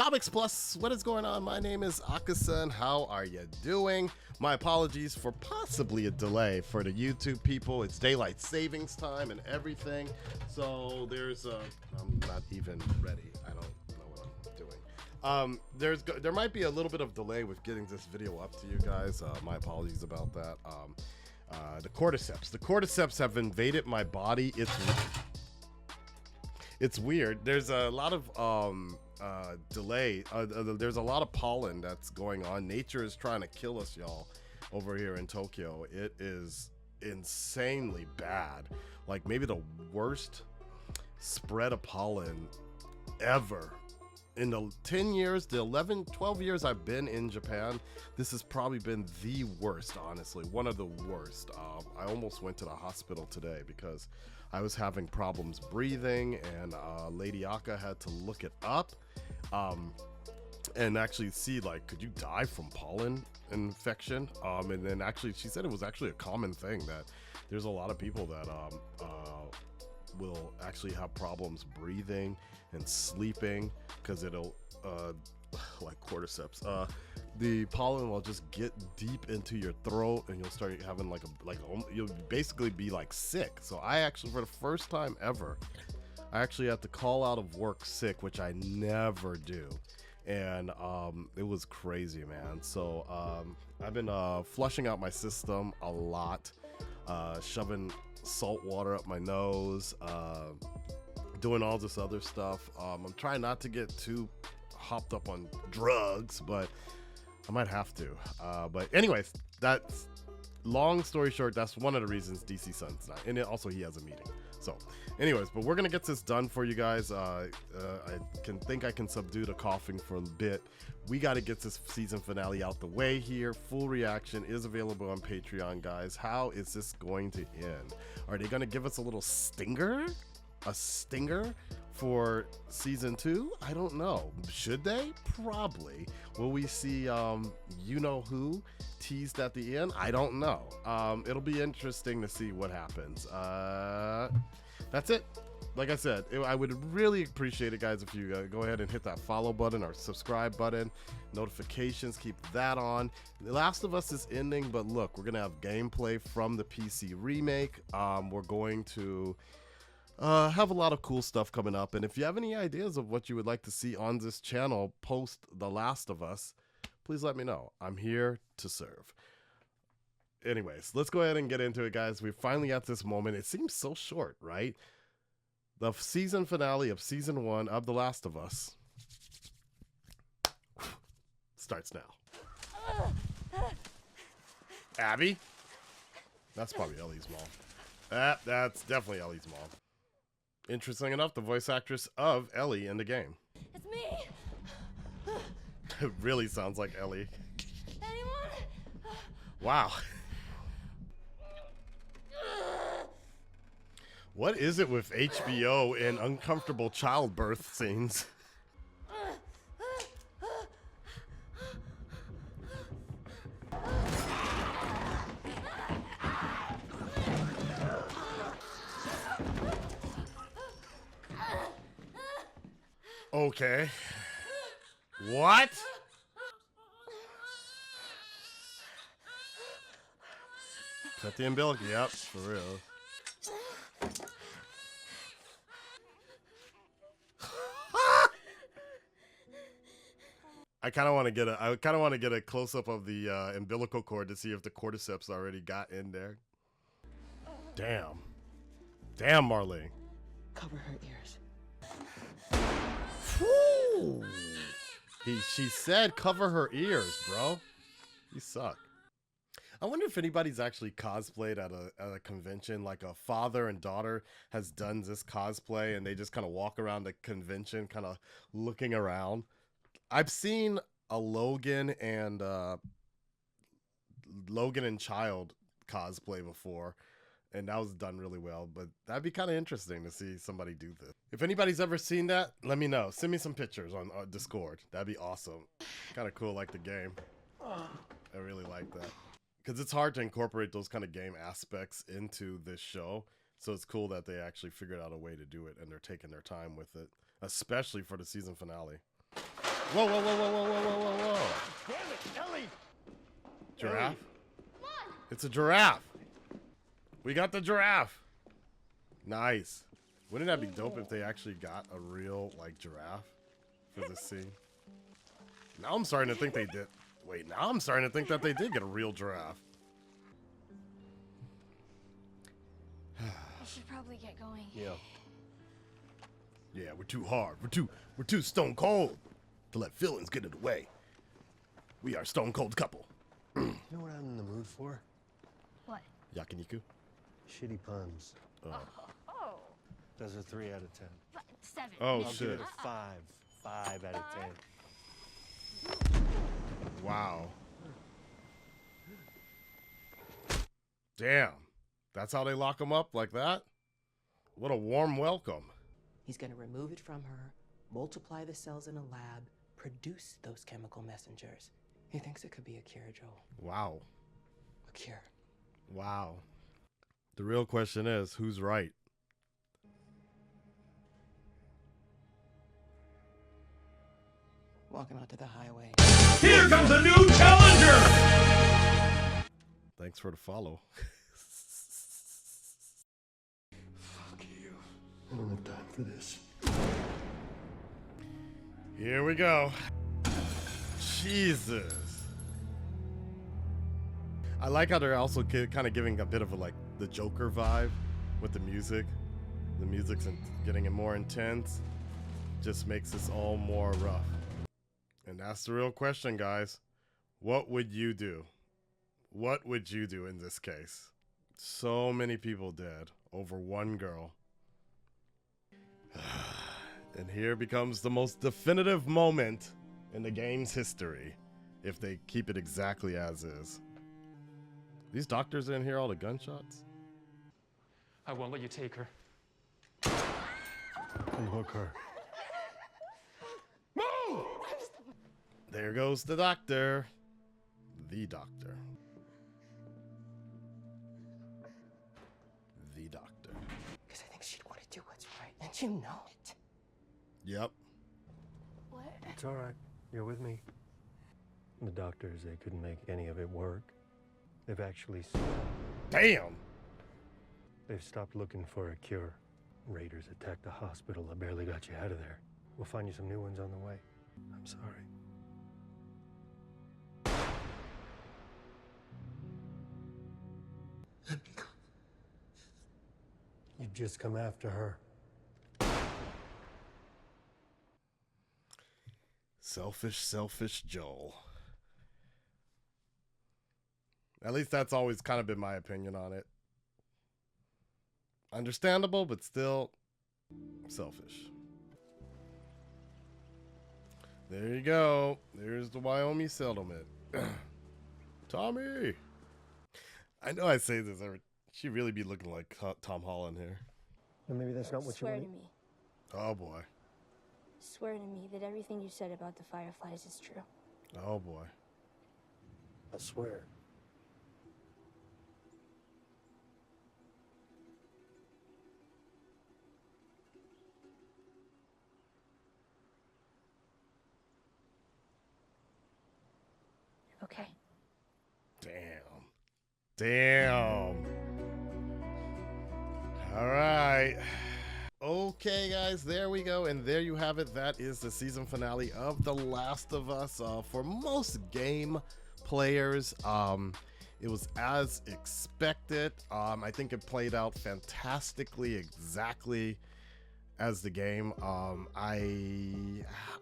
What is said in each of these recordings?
Comics Plus, what is going on? My name is Akasan. How are you doing? My apologies for possibly a delay for the YouTube people. It's daylight savings time and everything. So there's I'm not even ready. I don't know what I'm doing. There might be a little bit of delay with getting this video up to you guys. My apologies about that. The cordyceps have invaded my body. It's weird. There's a lot of delay. There's a lot of pollen that's going on. Nature is trying to kill us, y'all, over here in Tokyo. It is insanely bad. Like maybe the worst spread of pollen ever. In the 10 years, the 11, 12 years I've been in Japan, this has probably been the worst, honestly. One of the worst. I almost went to the hospital today because I was having problems breathing, and Lady Aka had to look it up and actually see, like, could you die from pollen infection? And then actually, she said it was actually a common thing, that there's a lot of people that will actually have problems breathing and sleeping because it'll like cordyceps, the pollen will just get deep into your throat and you'll start having you'll basically be like sick. So I actually, for the first time ever, I actually had to call out of work sick, which I never do. And it was crazy, man. So I've been flushing out my system a lot, shoving salt water up my nose, doing all this other stuff. I'm trying not to get too hopped up on drugs, but I might have to. But anyways, that's long story short. That's one of the reasons DC Sun's not, and also he has a meeting. So anyways, but we're gonna get this done for you guys. I can subdue the coughing for a bit. We got to get this season finale out the way here. Full reaction is available on Patreon, guys. How is this going to end? Are they gonna give us a little stinger? A stinger for season 2? I don't know. Should they? Probably. Will we see you know who teased at the end? I don't know. It'll be interesting to see what happens. That's it. Like I said, I would really appreciate it, guys, if you go ahead and hit that follow button or subscribe button. Notifications, keep that on. The Last of Us is ending, but look, we're gonna have gameplay from the PC remake. We're going to have a lot of cool stuff coming up, and if you have any ideas of what you would like to see on this channel post The Last of Us, please let me know. I'm here to serve. Anyways, let's go ahead and get into it, guys. We're finally at this moment. It seems so short, right? The season finale of season 1 of The Last of Us starts now. Abby? That's probably Ellie's mom. That's definitely Ellie's mom. Interesting enough, the voice actress of Ellie in the game. It's me! It really sounds like Ellie. Anyone? Wow. What is it with HBO and uncomfortable childbirth scenes? Okay. What? Cut the umbilical. Yep, for real. I kind of want to get a close up of the umbilical cord to see if the cordyceps already got in there. Damn, Marlene. Cover her ears. Whew. She said cover her ears, bro. You suck. I wonder if anybody's actually cosplayed at a convention, like a father and daughter has done this cosplay and they just kind of walk around the convention kind of looking around. I've seen a Logan and Child cosplay before, and that was done really well, but that'd be kind of interesting to see somebody do this. If anybody's ever seen that, let me know. Send me some pictures on Discord. That'd be awesome. Kind of cool, like the game. I really like that. Because it's hard to incorporate those kind of game aspects into this show. So it's cool that they actually figured out a way to do it, and they're taking their time with it, especially for the season finale. Whoa, whoa, whoa, whoa, whoa, whoa, whoa, whoa, whoa. Damn it, Ellie! Giraffe? Come on. It's a giraffe. We got the giraffe. Nice. Wouldn't that be dope if they actually got a real, like, giraffe for this scene? Now I'm starting to think they did. Wait, now I'm starting to think that they did get a real giraffe. I should probably get going. Yeah. Yeah, we're too hard. We're too stone cold to let feelings get in the way. We are stone cold couple. You know what I'm in the mood for? What? Yakiniku? Shitty puns. Oh. Those are 3 out of 10. 7. Oh, maybe. I'll shit. give it a 5. 5 out of 10. Wow. Damn. That's how they lock him up like that? What a warm welcome. He's going to remove it from her, multiply the cells in a lab, produce those chemical messengers. He thinks it could be a cure, Joel. Wow. A cure. Wow. The real question is, who's right? Walking onto the highway. Here comes a new challenger! Thanks for the follow. Fuck you. I don't have time for this. Here we go. Jesus. I like how they're also kind of giving a bit of a, like, the Joker vibe with the music. The music's getting it more intense. Just makes this all more rough. And that's the real question, guys. What would you do? What would you do in this case? So many people dead over one girl. And here becomes the most definitive moment in the game's history, if they keep it exactly as is. These doctors didn't hear all the gunshots? I won't let you take her. Unhook her. There goes the doctor. The doctor. The doctor. Because I think she'd want to do what's right, and you know it. Yep. What? It's all right. You're with me. The doctors, they couldn't make any of it work. They've actually... Damn! They've stopped looking for a cure. Raiders attacked the hospital. I barely got you out of there. We'll find you some new ones on the way. I'm sorry. You've just come after her. Selfish, selfish Joel. At least that's always kind of been my opinion on it. Understandable, but still selfish. There you go. There's the Wyoming settlement. Tommy! I know I say this every... She really be looking like Tom Holland here. And maybe that's not what you Swear to want. me. Oh boy. Swear to me that everything you said about the Fireflies is true. Oh boy. I swear. Okay. Damn. Damn. All right. Okay, guys, there we go. And there you have it. That is the season finale of The Last of Us. For most game players, it was as expected. I think it played out fantastically, exactly as the game. I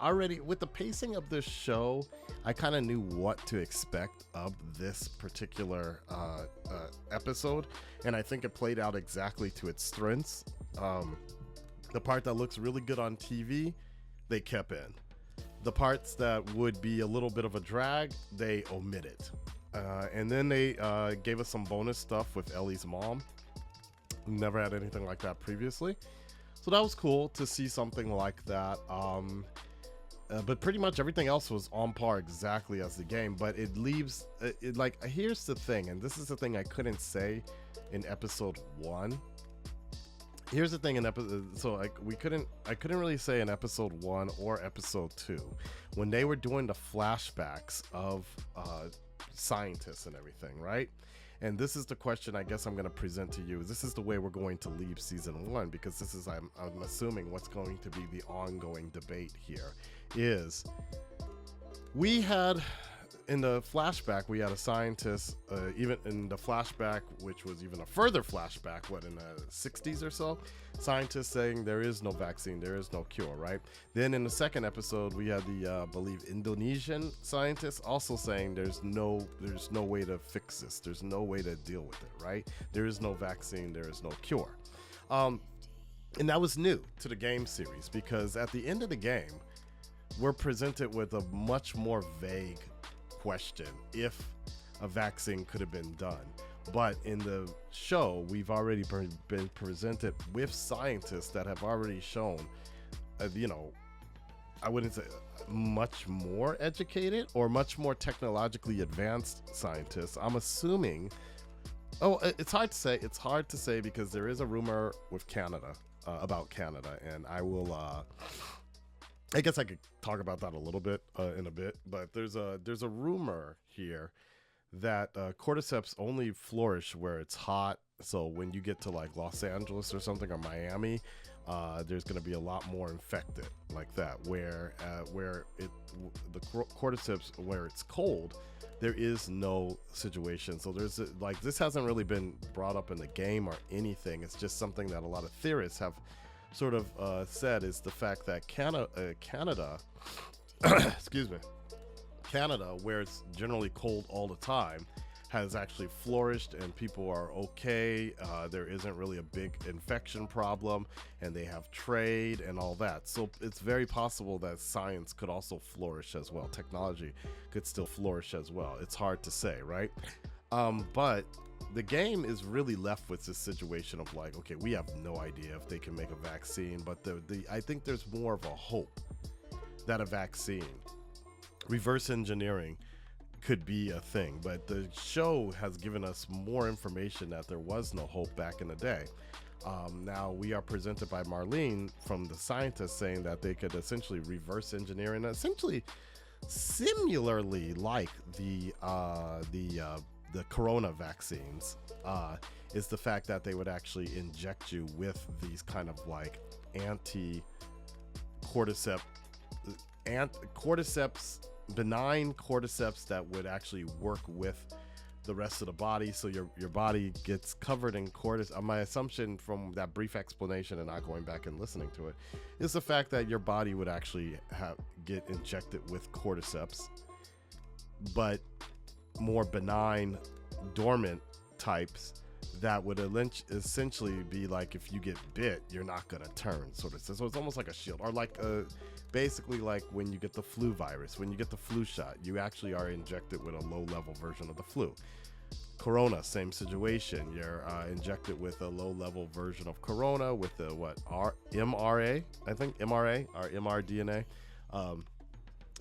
already, with the pacing of this show, I kind of knew what to expect of this particular episode, and I think it played out exactly to its strengths. The part that looks really good on TV, they kept in. The parts that would be a little bit of a drag, they omitted. And then they gave us some bonus stuff with Ellie's mom. Never had anything like that previously. So that was cool to see something like that. But pretty much everything else was on par exactly as the game. But it leaves, like, here's the thing, and this is the thing I couldn't say in episode 1. here's the thing in episode, so like I couldn't really say in episode 1 or episode 2 when they were doing the flashbacks of scientists and everything, right? And this is the question I guess I'm going to present to you. This is the way we're going to leave season 1, because this is I'm assuming what's going to be the ongoing debate here is we had in the flashback, we had a scientist, even in the flashback, which was even a further flashback, what, in the 60s or so, scientists saying there is no vaccine, there is no cure, right? Then in the second episode, we had the, I believe, Indonesian scientists also saying there's no way to fix this. There's no way to deal with it, right? There is no vaccine, there is no cure. And that was new to the game series, because at the end of the game, we're presented with a much more vague question if a vaccine could have been done. But in the show, we've already been presented with scientists that have already shown, I wouldn't say much more educated or much more technologically advanced scientists. I'm assuming, it's hard to say because there is a rumor with Canada, about Canada, and I will, I guess I could talk about that a little bit in a bit, but there's a rumor here that cordyceps only flourish where it's hot. So when you get to like Los Angeles or something, or Miami, there's going to be a lot more infected like that. Where the cordyceps, where it's cold, there is no situation. So there's like, this hasn't really been brought up in the game or anything. It's just something that a lot of theorists have sort of said, is the fact that Canada excuse me, Canada, where it's generally cold all the time, has actually flourished and people are okay. There isn't really a big infection problem, and they have trade and all that. So it's very possible that science could also flourish as well. Technology could still flourish as well. It's hard to say, right? But the game is really left with this situation of like, okay, we have no idea if they can make a vaccine, but I think there's more of a hope that a vaccine, reverse engineering, could be a thing. But the show has given us more information that there was no hope back in the day. Now we are presented by Marlene from the scientists saying that they could essentially reverse engineer and essentially similarly like the corona vaccines, is the fact that they would actually inject you with these kind of like benign cordyceps that would actually work with the rest of the body, so your body gets covered in cordyceps. My assumption from that brief explanation and not going back and listening to it is the fact that your body would actually get injected with cordyceps, but more benign, dormant types that would essentially be like, if you get bit, you're not gonna turn, sort of. So it's almost like a shield, or like basically like when you get the flu virus, when you get the flu shot, you actually are injected with a low-level version of the flu. Corona, same situation. You're injected with a low-level version of corona with the mRNA, I think mRNA or mRDNA,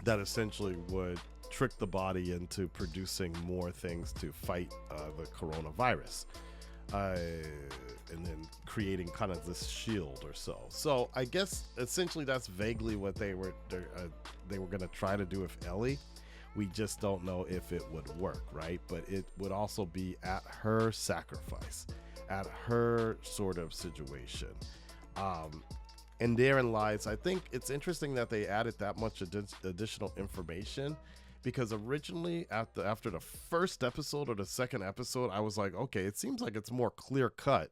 that essentially would trick the body into producing more things to fight the coronavirus, and then creating kind of this shield or so. So I guess essentially that's vaguely what they were going to try to do with Ellie. We just don't know if it would work, right? But it would also be at her sacrifice, at her sort of situation. And therein lies, I think it's interesting that they added that much additional information, because originally after the first episode or the second episode, I was like, okay, it seems like it's more clear cut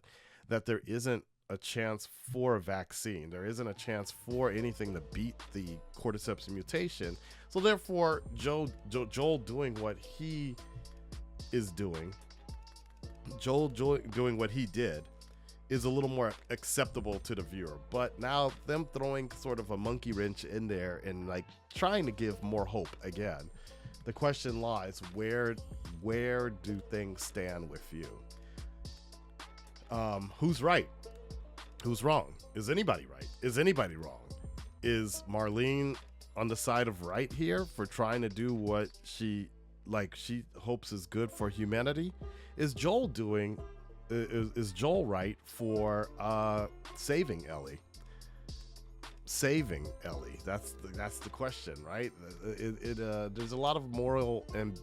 that there isn't a chance for a vaccine. There isn't a chance for anything to beat the cordyceps mutation. So therefore, Joel doing what he is doing, Joel doing what he did, is a little more acceptable to the viewer. But now them throwing sort of a monkey wrench in there and like trying to give more hope again, the question lies, where do things stand with you? Who's right? Who's wrong? Is anybody right? Is anybody wrong? Is Marlene on the side of right here for trying to do what she hopes is good for humanity? Is Joel doing is Joel right for saving Ellie? Saving Ellie. That's the question, right? There's a lot of moral and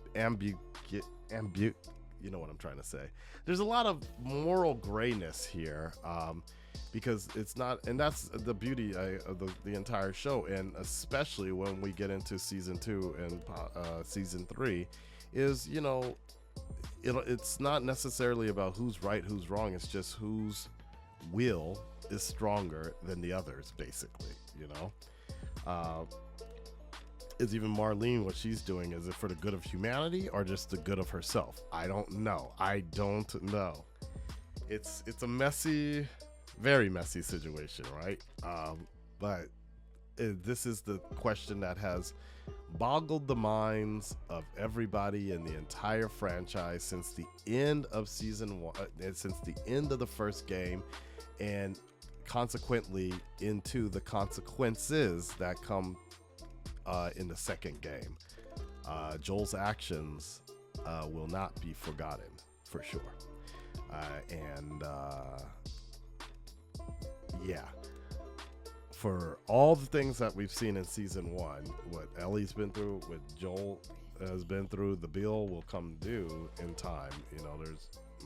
you know what I'm trying to say. There's a lot of moral grayness here, because it's not, and that's the beauty of the entire show, and especially when we get into season 2 and season 3, is, you know, it's not necessarily about who's right, who's wrong. It's just whose will is stronger than the others, basically, you know. Is even Marlene, what she's doing, is it for the good of humanity or just the good of herself? I don't know. It's a messy, very messy situation, right? But this is the question that has boggled the minds of everybody in the entire franchise since the end of season 1, since the end of the first game, and consequently into the consequences that come in the second game. Joel's actions will not be forgotten, for sure. Yeah, for all the things that we've seen in season 1, what Ellie's been through, what Joel has been through, the bill will come due in time. You know,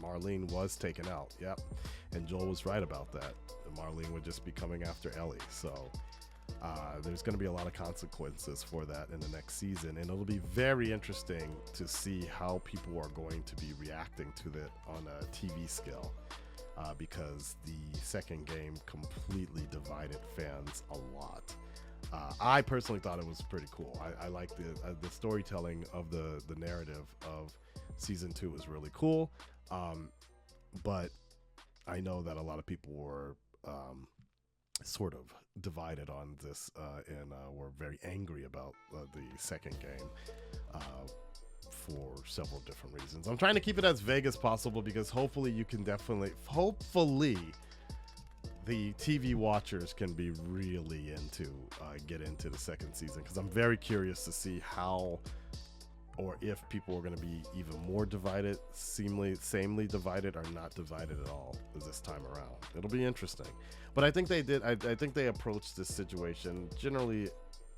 Marlene was taken out, yep, and Joel was right about that. Marlene would just be coming after Ellie, so there's going to be a lot of consequences for that in the next season, and it'll be very interesting to see how people are going to be reacting to that on a TV scale, because the second game completely divided fans a lot. I personally thought it was pretty cool. I like the storytelling of the narrative of season 2 was really cool, but I know that a lot of people were sort of divided on this, and were very angry about the second game for several different reasons. I'm trying to keep it as vague as possible because hopefully the TV watchers can be really get into the second season, because I'm very curious to see how or if people are going to be even more divided, samely divided, or not divided at all this time around. It'll be interesting. But I think they did. I think they approached this situation generally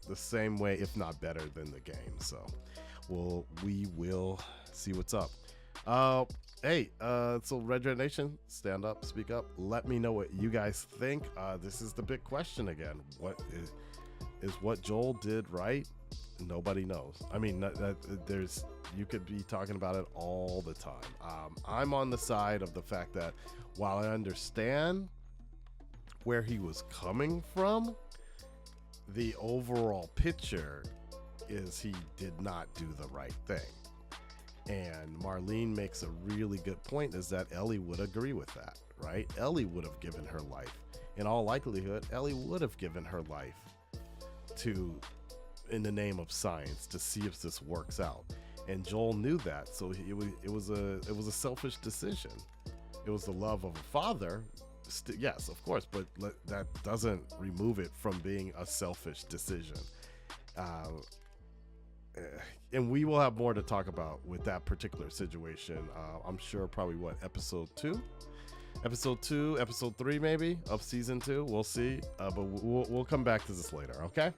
the same way, if not better, than the game. So we will see what's up. Hey, so Red Red Nation, stand up, speak up. Let me know what you guys think. This is the big question again. What is what Joel did right? Nobody knows. I mean, you could be talking about it all the time. I'm on the side of the fact that while I understand where he was coming from, the overall picture is he did not do the right thing. And Marlene makes a really good point, is that Ellie would agree with that, right? Ellie would have given her life. In all likelihood, Ellie would have given her life in the name of science to see if this works out. And Joel knew that, so it was a selfish decision. It was the love of a father, yes, of course, but that doesn't remove it from being a selfish decision. And we will have more to talk about with that particular situation. I'm sure probably episode 3 maybe of season 2. We'll see, but we'll come back to this later. Okay.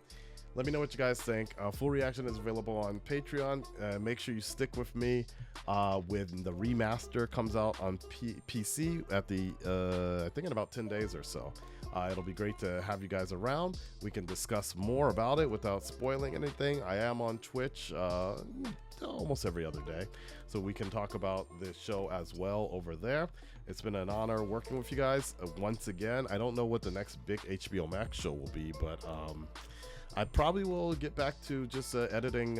Let me know what you guys think. Full reaction is available on Patreon. Make sure you stick with me when the remaster comes out on PC at I think in about 10 days or so. It'll be great to have you guys around. We can discuss more about it without spoiling anything. I am on Twitch almost every other day, so we can talk about the show as well over there. It's been an honor working with you guys once again. I don't know what the next big HBO Max show will be, but I probably will get back to just editing,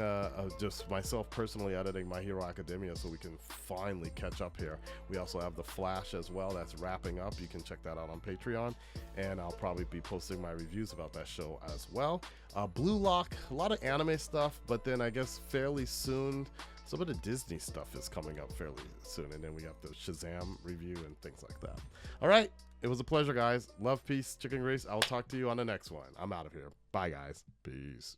just myself personally editing My Hero Academia, so we can finally catch up here. We also have The Flash as well, that's wrapping up. You can check that out on Patreon, and I'll probably be posting my reviews about that show as well. Blue Lock, a lot of anime stuff, but then I guess fairly soon, some of the Disney stuff is coming up fairly soon, and then we got the Shazam review and things like that. All right. It was a pleasure, guys. Love, peace, chicken grease. I will talk to you on the next one. I'm out of here. Bye, guys. Peace.